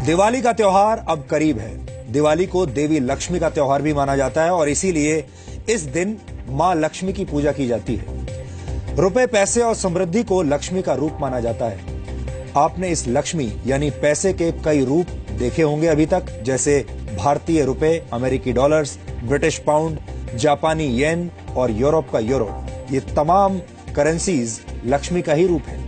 दिवाली का त्योहार अब करीब है। दिवाली को देवी लक्ष्मी का त्योहार भी माना जाता है और इसीलिए इस दिन मां लक्ष्मी की पूजा की जाती है। रुपए, पैसे और समृद्धि को लक्ष्मी का रूप माना जाता है। आपने इस लक्ष्मी यानी पैसे के कई रूप देखे होंगे अभी तक, जैसे भारतीय रुपए, अमेरिकी डॉलर्स, ब्रिटिश पाउंड, जापानी येन और यूरोप का यूरो। ये तमाम करेंसीज लक्ष्मी का ही रूप है।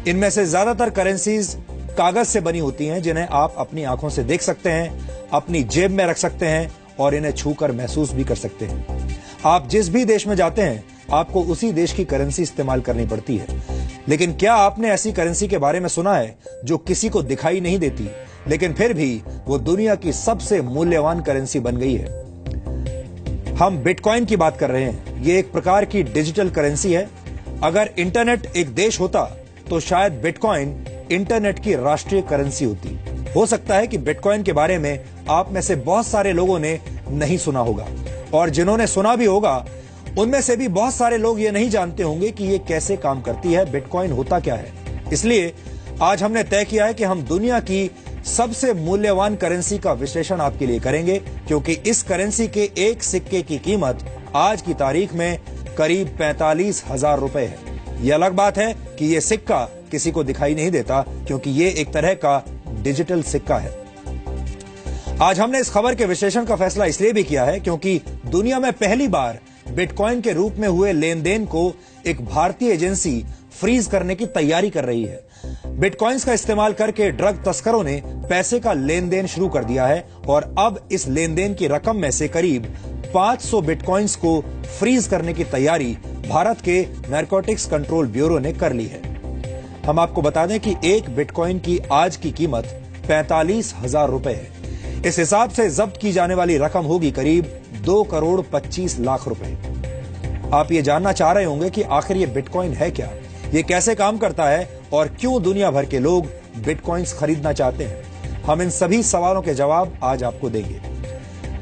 इनमें से ज्यादातर करेंसीज कागज से बनी होती हैं, जिन्हें आप अपनी आंखों से देख सकते हैं, अपनी जेब में रख सकते हैं और इन्हें छूकर महसूस भी कर सकते हैं। आप जिस भी देश में जाते हैं, आपको उसी देश की करेंसी इस्तेमाल करनी पड़ती है। लेकिन क्या आपने ऐसी करेंसी के बारे में सुना है जो किसी को दिखाई नहीं देती, लेकिन फिर भी वो दुनिया की सबसे मूल्यवान करेंसी बन गई है? हम बिटकॉइन की बात कर रहे हैं। ये एक प्रकार की डिजिटल करेंसी है। अगर इंटरनेट एक देश होता तो शायद बिटकॉइन इंटरनेट की राष्ट्रीय करेंसी होती। हो सकता है कि बिटकॉइन के बारे में आप में से बहुत सारे लोगों ने नहीं सुना होगा, और जिन्होंने सुना भी होगा उनमें से भी बहुत सारे लोग ये नहीं जानते होंगे कि ये कैसे काम करती है, बिटकॉइन होता क्या है। इसलिए आज हमने तय किया है कि हम दुनिया की सबसे मूल्यवान करेंसी का विश्लेषण आपके लिए करेंगे, क्योंकि इस करेंसी के एक सिक्के की कीमत आज की तारीख में करीब 45,000 रुपए है। यह अलग बात है कि यह सिक्का किसी को दिखाई नहीं देता, क्योंकि ये एक तरह का डिजिटल सिक्का है। आज हमने इस खबर के विश्लेषण का फैसला इसलिए भी किया है क्योंकि दुनिया में पहली बार बिटकॉइन के रूप में हुए लेन देन को एक भारतीय एजेंसी फ्रीज करने की तैयारी कर रही है। बिटकॉइंस का इस्तेमाल करके ड्रग तस्करों ने पैसे का लेन देन शुरू कर दिया है और अब इस लेन देन की रकम में से करीब 500 बिटकॉइंस को फ्रीज करने की तैयारी भारत के नारकोटिक्स कंट्रोल ब्यूरो ने कर ली है। हम आपको बता दें कि एक बिटकॉइन की आज की कीमत 45,000 रुपए है। इस हिसाब से जब्त की जाने वाली रकम होगी करीब 2 करोड़ 25 लाख रुपए। आप ये जानना चाह रहे होंगे कि आखिर ये बिटकॉइन है क्या, ये कैसे काम करता है और क्यों दुनिया भर के लोग बिटकॉइंस खरीदना चाहते हैं। हम इन सभी सवालों के जवाब आज आपको देंगे।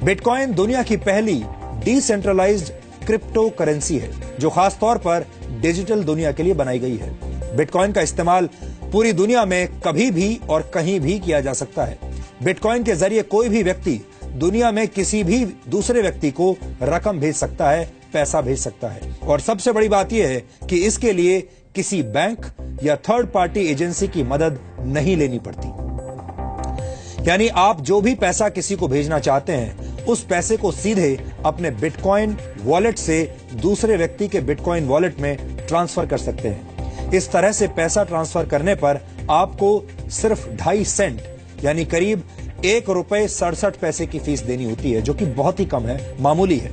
बिटकॉइन दुनिया की पहली डिसेंट्रलाइज्ड क्रिप्टो करेंसी है जो खासतौर पर डिजिटल दुनिया के लिए बनाई गई है। बिटकॉइन का इस्तेमाल पूरी दुनिया में कभी भी और कहीं भी किया जा सकता है। बिटकॉइन के जरिए कोई भी व्यक्ति दुनिया में किसी भी दूसरे व्यक्ति को रकम भेज सकता है, पैसा भेज सकता है। और सबसे बड़ी बात यह है कि इसके लिए किसी बैंक या थर्ड पार्टी एजेंसी की मदद नहीं लेनी पड़ती। यानी आप जो भी पैसा किसी को भेजना चाहते हैं, उस पैसे को सीधे अपने बिटकॉइन वॉलेट से दूसरे व्यक्ति के बिटकॉइन वॉलेट में ट्रांसफर कर सकते हैं। इस तरह से पैसा ट्रांसफर करने पर आपको सिर्फ 2.5 सेंट यानी करीब 1 रुपए 67 पैसे की फीस देनी होती है, जो कि बहुत ही कम है, मामूली है।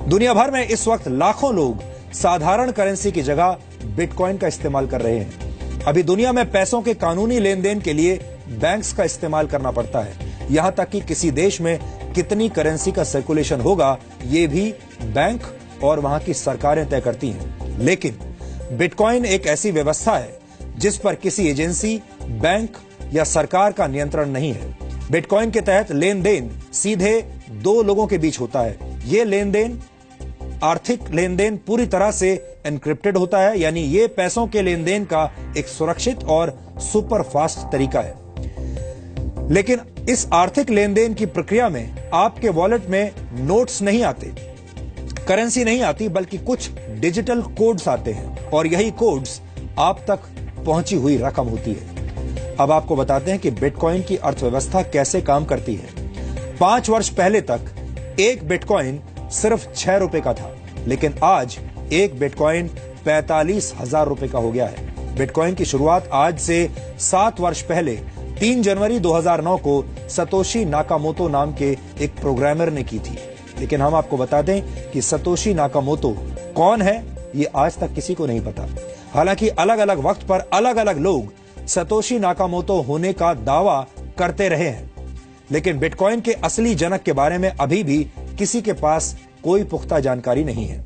दुनिया भर में इस वक्त लाखों लोग साधारण करेंसी की जगह बिटकॉइन का इस्तेमाल कर रहे हैं। अभी दुनिया में पैसों के कानूनी लेन देन के लिए बैंक्स का इस्तेमाल करना पड़ता है। यहां तक कि किसी देश में कितनी करेंसी का सर्कुलेशन होगा, ये भी बैंक और वहां की सरकारें तय करती हैं। लेकिन बिटकॉइन एक ऐसी व्यवस्था है जिस पर किसी एजेंसी, बैंक या सरकार का नियंत्रण नहीं है। बिटकॉइन के तहत लेन देन सीधे 2 लोगों के बीच होता है। ये लेन देन, आर्थिक लेन देन, पूरी तरह से एनक्रिप्टेड होता है, यानी ये पैसों के लेन देन का एक सुरक्षित और सुपर फास्ट तरीका है। लेकिन इस आर्थिक लेन देन की प्रक्रिया में आपके वॉलेट में नोट्स नहीं आते, करेंसी नहीं आती, बल्कि कुछ डिजिटल कोड्स आते हैं और यही कोड्स आप तक पहुंची हुई रकम होती है। अब आपको बताते हैं कि बिटकॉइन की अर्थव्यवस्था कैसे काम करती है। 5 वर्ष पहले तक एक बिटकॉइन सिर्फ 6 रुपए का था, लेकिन आज एक बिटकॉइन 45,000 रुपए का हो गया है। बिटकॉइन की शुरुआत आज से 7 वर्ष पहले 3 जनवरी 2009 को सतोशी नाकामोतो नाम के एक प्रोग्रामर ने की थी। लेकिन हम आपको बता दें कि सतोशी नाकामोतो कौन है, ये आज तक किसी को नहीं पता। हालांकि अलग अलग वक्त पर अलग अलग लोग सतोशी नाकामोतो होने का दावा करते रहे हैं, लेकिन बिटकॉइन के असली जनक के बारे में अभी भी किसी के पास कोई पुख्ता जानकारी नहीं है।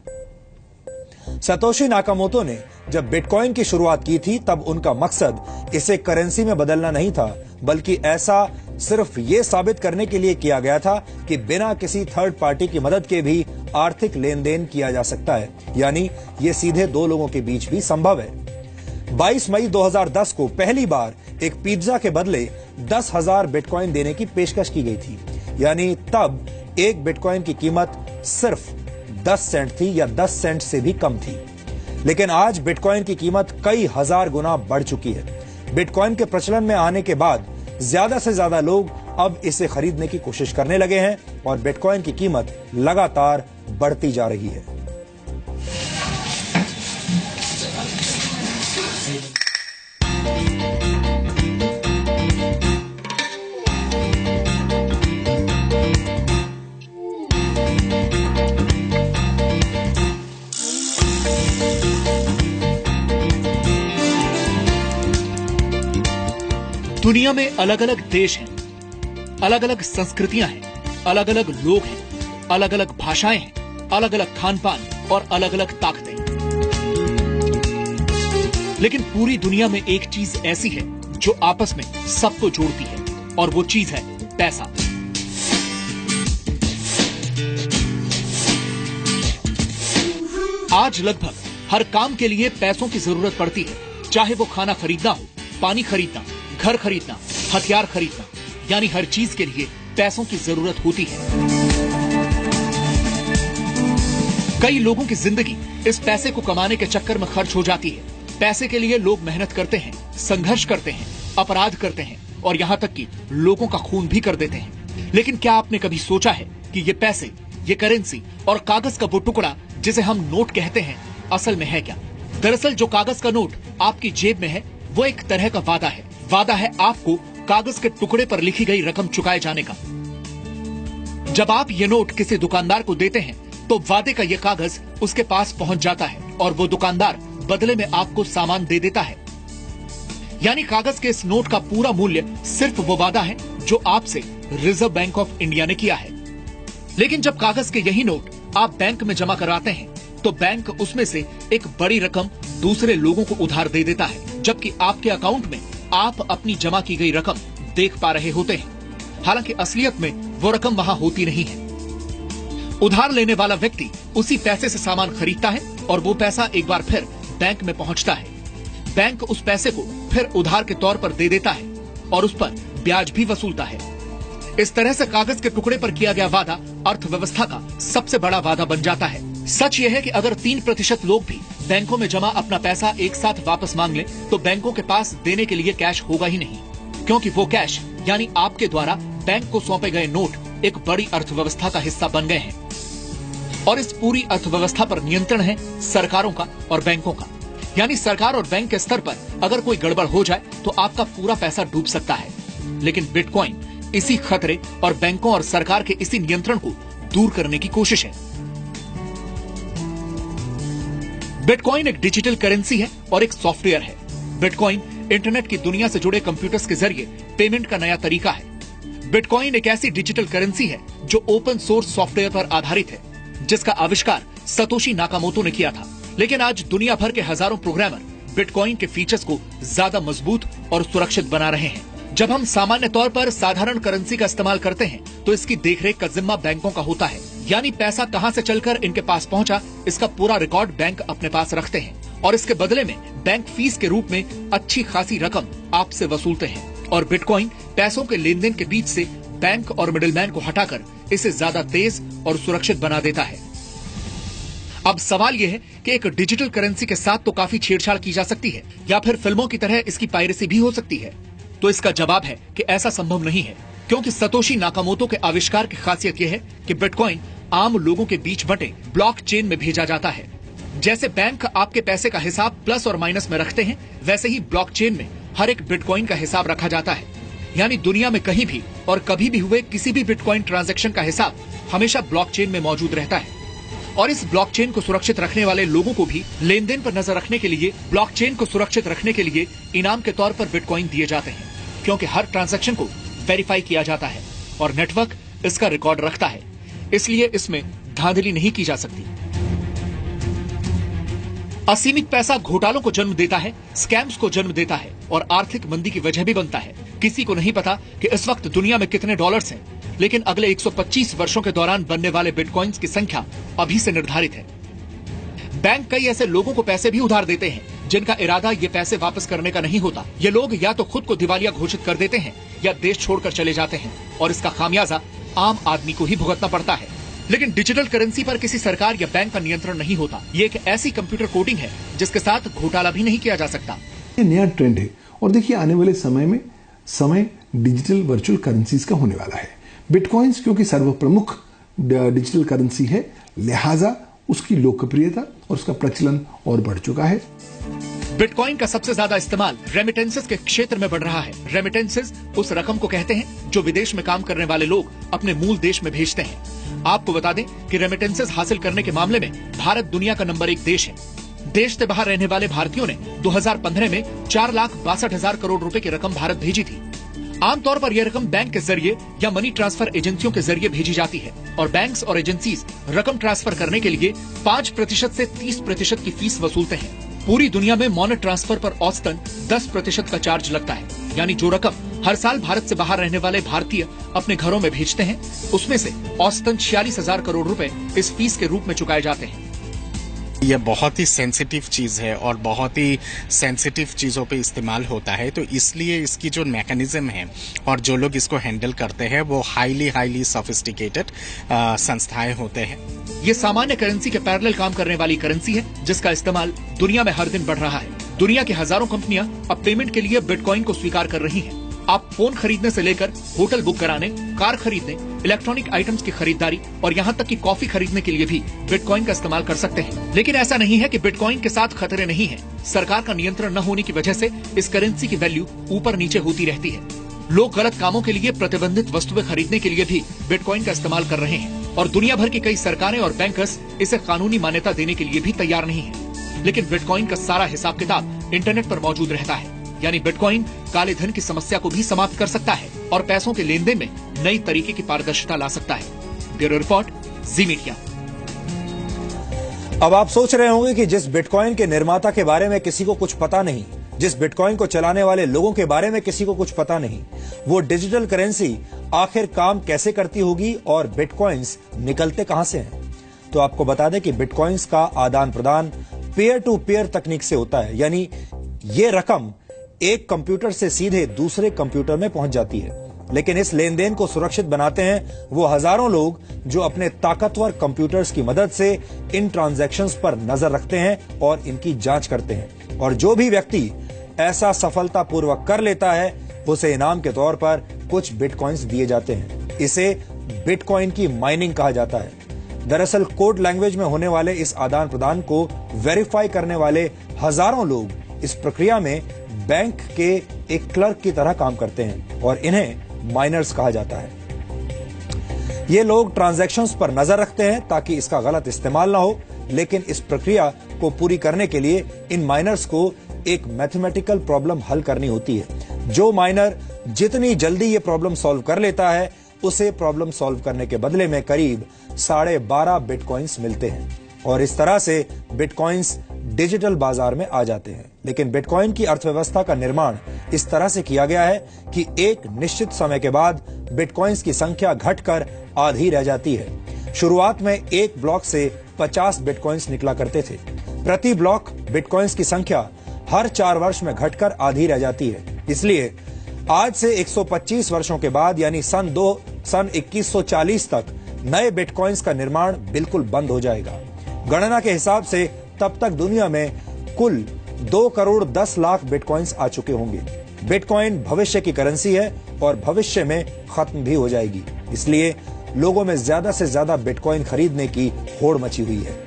सतोशी नाकामोतो ने जब बिटकॉइन की शुरुआत की थी, तब उनका मकसद इसे करेंसी में बदलना नहीं था, बल्कि ऐसा सिर्फ ये साबित करने के लिए किया गया था कि बिना किसी थर्ड पार्टी की मदद के भी आर्थिक लेन देन किया जा सकता है, यानी ये सीधे 2 लोगों के बीच भी संभव है। 22 मई 2010 को पहली बार एक पिज्जा के बदले 10,000 बिटकॉइन देने की पेशकश की गई थी। यानी तब एक बिटकॉइन की कीमत सिर्फ 10 सेंट थी या 10 सेंट से भी कम थी। लेकिन आज बिटकॉइन की कीमत कई हजार गुना बढ़ चुकी है। बिटकॉइन के प्रचलन में आने के बाद ज्यादा से ज्यादा लोग अब इसे खरीदने की कोशिश करने लगे हैं और बिटकॉइन की कीमत लगातार बढ़ती जा रही है। दुनिया में अलग अलग देश हैं, अलग अलग संस्कृतियां हैं, अलग अलग लोग हैं, अलग अलग भाषाएं हैं, अलग अलग खान पान और अलग अलग ताकतें। लेकिन पूरी दुनिया में एक चीज ऐसी है जो आपस में सबको जोड़ती है और वो चीज है पैसा। आज लगभग हर काम के लिए पैसों की जरूरत पड़ती है, चाहे वो खाना खरीदना हो, पानी खरीदना, घर खरीदना, हथियार खरीदना, यानी हर चीज के लिए पैसों की जरूरत होती है। कई लोगों की जिंदगी इस पैसे को कमाने के चक्कर में खर्च हो जाती है। पैसे के लिए लोग मेहनत करते हैं, संघर्ष करते हैं, अपराध करते हैं और यहाँ तक कि लोगों का खून भी कर देते हैं। लेकिन क्या आपने कभी सोचा है कि ये पैसे, ये करेंसी और कागज का वो टुकड़ा जिसे हम नोट कहते हैं, असल में है क्या? दरअसल जो कागज का नोट आपकी जेब में है वो एक तरह का वादा है। वादा है आपको कागज के टुकड़े पर लिखी गई रकम चुकाए जाने का। जब आप ये नोट किसी दुकानदार को देते हैं तो वादे का ये कागज उसके पास पहुंच जाता है और वो दुकानदार बदले में आपको सामान दे देता है। यानी कागज के इस नोट का पूरा मूल्य सिर्फ वो वादा है जो आपसे रिजर्व बैंक ऑफ इंडिया ने किया है। लेकिन जब कागज के यही नोट आप बैंक में जमा करवाते हैं तो बैंक उसमें से एक बड़ी रकम दूसरे लोगों को उधार दे देता है, जबकि आपके अकाउंट में आप अपनी जमा की गई रकम देख पा रहे होते हैं। हालांकि असलियत में वो रकम वहां होती नहीं है। उधार लेने वाला व्यक्ति उसी पैसे से सामान खरीदता है और वो पैसा एक बार फिर बैंक में पहुंचता है। बैंक उस पैसे को फिर उधार के तौर पर दे देता है और उस पर ब्याज भी वसूलता है। इस तरह से कागज के टुकड़े पर किया गया वादा अर्थव्यवस्था का सबसे बड़ा वादा बन जाता है। सच यह है कि अगर 3% लोग भी बैंकों में जमा अपना पैसा एक साथ वापस मांग लें तो बैंकों के पास देने के लिए कैश होगा ही नहीं, क्योंकि वो कैश यानी आपके द्वारा बैंक को सौंपे गए नोट एक बड़ी अर्थव्यवस्था का हिस्सा बन गए हैं। और इस पूरी अर्थव्यवस्था पर नियंत्रण है सरकारों का और बैंकों का। यानी सरकार और बैंक के स्तर पर अगर कोई गड़बड़ हो जाए तो आपका पूरा पैसा डूब सकता है। लेकिन बिटकॉइन इसी खतरे और बैंकों और सरकार के इसी नियंत्रण को दूर करने की कोशिश है। बिटकॉइन एक डिजिटल करेंसी है और एक सॉफ्टवेयर है। बिटकॉइन इंटरनेट की दुनिया से जुड़े कंप्यूटर्स के जरिए पेमेंट का नया तरीका है। बिटकॉइन एक ऐसी डिजिटल करेंसी है जो ओपन सोर्स सॉफ्टवेयर पर आधारित है, जिसका आविष्कार सतोशी नाकामोटो ने किया था। लेकिन आज दुनिया भर के हजारों प्रोग्रामर बिटकॉइन के फीचर्स को ज्यादा मजबूत और सुरक्षित बना रहे हैं। जब हम सामान्य तौर पर साधारण करेंसी का इस्तेमाल करते हैं तो इसकी देखरेख का जिम्मा बैंकों का होता है। यानी पैसा कहां से चलकर इनके पास पहुंचा, इसका पूरा रिकॉर्ड बैंक अपने पास रखते हैं और इसके बदले में बैंक फीस के रूप में अच्छी खासी रकम आपसे वसूलते हैं। और बिटकॉइन पैसों के लेन देन के बीच से बैंक और मिडिलमैन को हटाकर इसे ज्यादा तेज और सुरक्षित बना देता है। अब सवाल यह है कि एक डिजिटल करेंसी के साथ तो काफी छेड़छाड़ की जा सकती है, या फिर फिल्मों की तरह इसकी पायरेसी भी हो सकती है। तो इसका जवाब है कि ऐसा संभव नहीं है, क्योंकि सतोशी नाकामोटो के आविष्कार की खासियत यह है कि बिटकॉइन आम लोगों के बीच बंटे ब्लॉकचेन में भेजा जाता है। जैसे बैंक आपके पैसे का हिसाब प्लस और माइनस में रखते हैं, वैसे ही ब्लॉकचेन में हर एक बिटकॉइन का हिसाब रखा जाता है। यानी दुनिया में कहीं भी और कभी भी हुए किसी भी बिटकॉइन ट्रांजैक्शन का हिसाब हमेशा ब्लॉकचेन में मौजूद रहता है। और इस ब्लॉकचेन को सुरक्षित रखने वाले लोगों को भी लेन देन पर नजर रखने के लिए, ब्लॉकचेन को सुरक्षित रखने के लिए इनाम के तौर पर बिटकॉइन दिए जाते हैं, क्योंकि हर ट्रांजैक्शन को वेरीफाई किया जाता है और नेटवर्क इसका रिकॉर्ड रखता है। इसलिए इसमें धांधली नहीं की जा सकती। असीमित पैसा घोटालों को जन्म देता है, स्कैम्स को जन्म देता है और आर्थिक मंदी की वजह भी बनता है। किसी को नहीं पता कि इस वक्त दुनिया में कितने डॉलर्स हैं, लेकिन अगले 125 वर्षों के दौरान बनने वाले बिटकॉइंस की संख्या अभी से निर्धारित है। बैंक कई ऐसे लोगों को पैसे भी उधार देते हैं जिनका इरादा ये पैसे वापस करने का नहीं होता। ये लोग या तो खुद को दिवालिया घोषित कर देते हैं या देश छोड़कर चले जाते हैं और इसका खामियाजा आम आदमी को ही भुगतना पड़ता है। लेकिन डिजिटल करेंसी पर किसी सरकार या बैंक का नियंत्रण नहीं होता। ये एक ऐसी कंप्यूटर कोडिंग है जिसके साथ घोटाला भी नहीं किया जा सकता। ये नया ट्रेंड है और देखिए आने वाले समय में डिजिटल वर्चुअल करेंसीज का होने वाला है। बिटकॉइंस क्योंकि सर्वप्रमुख डिजिटल करेंसी है, लिहाजा उसकी लोकप्रियता और उसका प्रचलन और बढ़ चुका है। बिटकॉइन का सबसे ज्यादा इस्तेमाल रेमिटेंसेस के क्षेत्र में बढ़ रहा है। रेमिटेंसेस उस रकम को कहते हैं जो विदेश में काम करने वाले लोग अपने मूल देश में भेजते हैं। आपको बता दें कि रेमिटेंसेस हासिल करने के मामले में भारत दुनिया का नंबर 1 देश है। देश से बाहर रहने वाले भारतीयों ने 2015 में 4,62,000 करोड़ रुपए की रकम भारत भेजी थी। आमतौर पर यह रकम बैंक के जरिए या मनी ट्रांसफर एजेंसियों के जरिए भेजी जाती है और बैंक्स और एजेंसीज रकम ट्रांसफर करने के लिए 5% से 30% की फीस वसूलते हैं। पूरी दुनिया में मनी ट्रांसफर पर औसतन 10% का चार्ज लगता है, यानी जो रकम हर साल भारत से बाहर रहने वाले भारतीय अपने घरों में भेजते हैं, उसमें से औसतन 46,000 करोड़ रुपए इस फीस के रूप में चुकाए जाते हैं। यह बहुत ही सेंसिटिव चीज है और बहुत ही सेंसिटिव चीजों पे इस्तेमाल होता है, तो इसलिए इसकी जो मैकेनिज्म है और जो लोग इसको हैंडल करते हैं वो हाईली सोफिस्टिकेटेड संस्थाएं होते हैं। ये सामान्य करेंसी के पैरेलल काम करने वाली करेंसी है जिसका इस्तेमाल दुनिया में हर दिन बढ़ रहा है। दुनिया की हजारों कंपनियां अब पेमेंट के लिए बिटकॉइन को स्वीकार कर रही हैं। आप फोन खरीदने से लेकर होटल बुक कराने, कार खरीदने, इलेक्ट्रॉनिक आइटम्स की खरीदारी और यहाँ तक कि कॉफी खरीदने के लिए भी बिटकॉइन का इस्तेमाल कर सकते हैं। लेकिन ऐसा नहीं है कि बिटकॉइन के साथ खतरे नहीं हैं। सरकार का नियंत्रण न होने की वजह से इस करेंसी की वैल्यू ऊपर नीचे होती रहती है। लोग गलत कामों के लिए प्रतिबंधित वस्तुएं खरीदने के लिए भी बिटकॉइन का इस्तेमाल कर रहे हैं और दुनिया भर की कई सरकारें और बैंकर्स इसे कानूनी मान्यता देने के लिए भी तैयार नहीं है। लेकिन बिटकॉइन का सारा हिसाब किताब इंटरनेट पर मौजूद रहता है, यानी बिटकॉइन काले धन की समस्या को भी समाप्त कर सकता है और पैसों के लेन देन में नई तरीके की पारदर्शिता ला सकता है। ब्यूरो रिपोर्ट, जी मीडिया। अब आप सोच रहे होंगे कि जिस बिटकॉइन के निर्माता के बारे में किसी को कुछ पता नहीं, जिस बिटकॉइन को चलाने वाले लोगों के बारे में किसी को कुछ पता नहीं, वो डिजिटल करेंसी आखिर काम कैसे करती होगी और बिटकॉइंस निकलते कहां से हैं? तो आपको बता दें कि बिटकॉइंस का आदान प्रदान पेयर टू पेयर तकनीक से होता है, यानी ये रकम एक कंप्यूटर से सीधे दूसरे कंप्यूटर में पहुंच जाती है। लेकिन इस लेन देन को सुरक्षित बनाते हैं वो हजारों लोग जो अपने ताकतवर कंप्यूटर्स की मदद से इन ट्रांजैक्शंस पर नजर रखते हैं और इनकी जांच करते हैं। और जो भी व्यक्ति ऐसा सफलतापूर्वक कर लेता है उसे इनाम के तौर पर कुछ बिटकॉइंस दिए जाते हैं। इसे बिटकॉइन की माइनिंग कहा जाता है। दरअसल कोड लैंग्वेज में होने वाले इस आदान प्रदान को वेरीफाई करने वाले हजारों लोग इस प्रक्रिया में बैंक के एक क्लर्क की तरह काम करते हैं और इन्हें माइनर्स कहा जाता है। ये लोग ट्रांजैक्शंस पर नजर रखते हैं ताकि इसका गलत इस्तेमाल ना हो, लेकिन इस प्रक्रिया को पूरी करने के लिए इन माइनर्स को एक मैथमेटिकल प्रॉब्लम हल करनी होती है। जो माइनर जितनी जल्दी ये प्रॉब्लम सॉल्व कर लेता है उसे प्रॉब्लम सॉल्व करने के बदले में करीब 12.5 बिटकॉइंस मिलते हैं और इस तरह से बिटकॉइंस डिजिटल बाजार में आ जाते हैं। लेकिन बिटकॉइन की अर्थव्यवस्था का निर्माण इस तरह से किया गया है कि एक निश्चित समय के बाद बिटकॉइंस की संख्या घटकर आधी रह जाती है। शुरुआत में एक ब्लॉक से 50 बिटकॉइंस निकला करते थे। प्रति ब्लॉक बिटकॉइंस की संख्या हर 4 वर्ष में घटकर आधी रह जाती है। इसलिए आज से 125 वर्षों के बाद यानी सन 2140 तक नए बिटकॉइंस का निर्माण बिल्कुल बंद हो जाएगा। गणना के हिसाब से तब तक दुनिया में कुल 2 करोड़ 10 लाख बिटकॉइंस आ चुके होंगे। बिटकॉइन भविष्य की करेंसी है और भविष्य में खत्म भी हो जाएगी। इसलिए लोगों में ज्यादा से ज्यादा बिटकॉइन खरीदने की होड़ मची हुई है।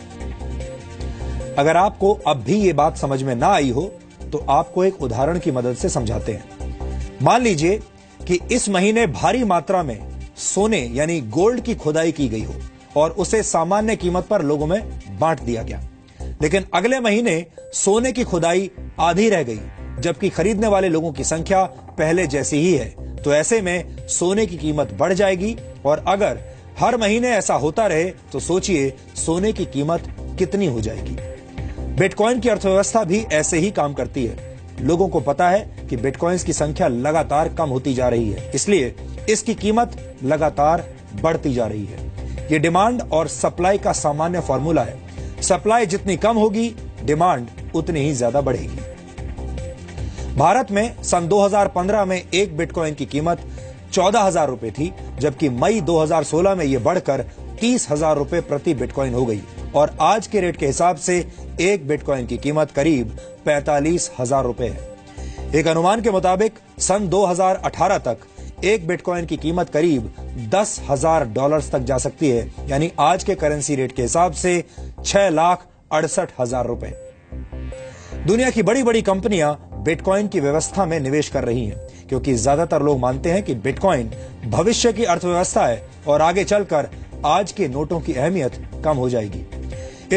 अगर आपको अब भी ये बात समझ में ना आई हो तो आपको एक उदाहरण की मदद से समझाते हैं। मान लीजिए कि इस महीने भारी मात्रा में सोने यानी गोल्ड की खुदाई की गई हो और उसे सामान्य कीमत पर लोगों में बांट दिया गया। लेकिन अगले महीने सोने की खुदाई आधी रह गई जबकि खरीदने वाले लोगों की संख्या पहले जैसी ही है। तो ऐसे में सोने की कीमत बढ़ जाएगी और अगर हर महीने ऐसा होता रहे तो सोचिए सोने की कीमत कितनी हो जाएगी। बिटकॉइन की अर्थव्यवस्था भी ऐसे ही काम करती है। लोगों को पता है कि बिटकॉइंस की संख्या लगातार कम होती जा रही है, इसलिए इसकी कीमत लगातार बढ़ती जा रही है। ये डिमांड और सप्लाई का सामान्य फॉर्मूला है। सप्लाई जितनी कम होगी डिमांड उतनी ही ज्यादा बढ़ेगी। भारत में सन 2015 में एक बिटकॉइन की कीमत 14,000 रुपए थी, जबकि मई 2016 में यह बढ़कर 30,000 रुपए प्रति बिटकॉइन हो गई और आज के रेट के हिसाब से एक बिटकॉइन की कीमत करीब 45,000 रुपए है। एक अनुमान के मुताबिक सन 2018 तक एक बिटकॉइन की कीमत करीब $10,000 तक जा सकती है, यानी आज के करेंसी रेट के हिसाब से 6,68,000 रुपए। दुनिया की बड़ी बड़ी कंपनियां बिटकॉइन की व्यवस्था में निवेश कर रही हैं, क्योंकि ज्यादातर लोग मानते हैं कि बिटकॉइन भविष्य की अर्थव्यवस्था है और आगे चलकर आज के नोटों की अहमियत कम हो जाएगी।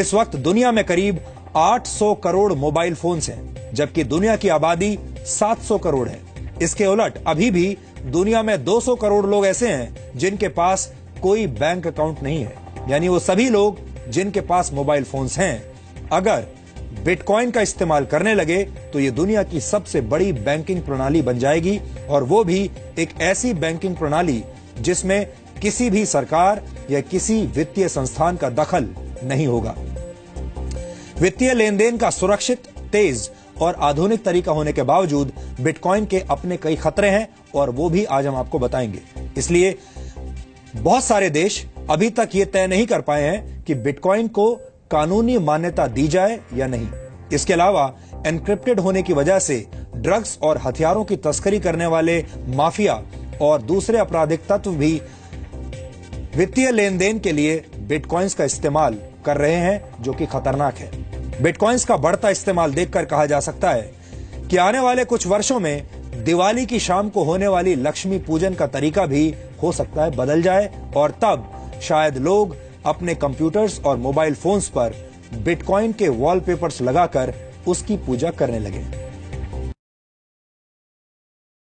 इस वक्त दुनिया में करीब 800 करोड़ मोबाइल फोन्स हैं, जबकि दुनिया की आबादी 700 करोड़ है। इसके उलट अभी भी दुनिया में 200 करोड़ लोग ऐसे हैं जिनके पास कोई बैंक अकाउंट नहीं है, यानी वो सभी लोग जिनके पास मोबाइल फोन्स हैं अगर बिटकॉइन का इस्तेमाल करने लगे तो ये दुनिया की सबसे बड़ी बैंकिंग प्रणाली बन जाएगी, और वो भी एक ऐसी बैंकिंग प्रणाली जिसमें किसी भी सरकार या किसी वित्तीय संस्थान का दखल नहीं होगा। वित्तीय लेन देन का सुरक्षित, तेज और आधुनिक तरीका होने के बावजूद बिटकॉइन के अपने कई खतरे हैं और वो भी आज हम आपको बताएंगे। इसलिए बहुत सारे देश अभी तक ये तय नहीं कर पाए हैं कि बिटकॉइन को कानूनी मान्यता दी जाए या नहीं। इसके अलावा एन्क्रिप्टेड होने की वजह से ड्रग्स और हथियारों की तस्करी करने वाले माफिया और दूसरे आपराधिक तत्व भी वित्तीय लेन देन के लिए बिटकॉइंस का इस्तेमाल कर रहे हैं, जो कि खतरनाक है। बिटकॉइंस का बढ़ता इस्तेमाल देखकर कहा जा सकता है कि आने वाले कुछ वर्षों में दिवाली की शाम को होने वाली लक्ष्मी पूजन का तरीका भी हो सकता है बदल जाए और तब शायद लोग अपने कंप्यूटर्स और मोबाइल फोन्स पर बिटकॉइन के वॉलपेपर्स लगाकर उसकी पूजा करने लगे।